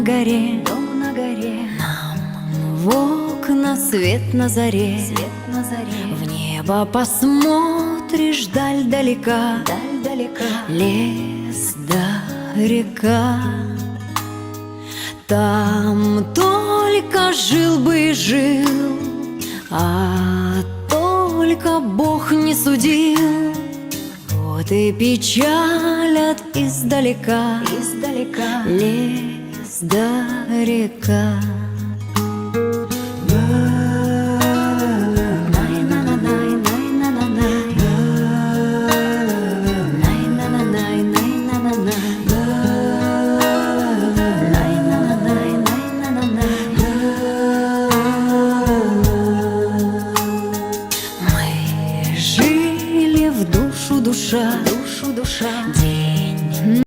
горе, дом на горе, нам в окна свет на заре, свет на заре, в небо посмотришь, даль далека, даль далека, лес да река. Там только жил бы и жил, а только Бог не судил. Вот и печалят издалека издалека, лес да река.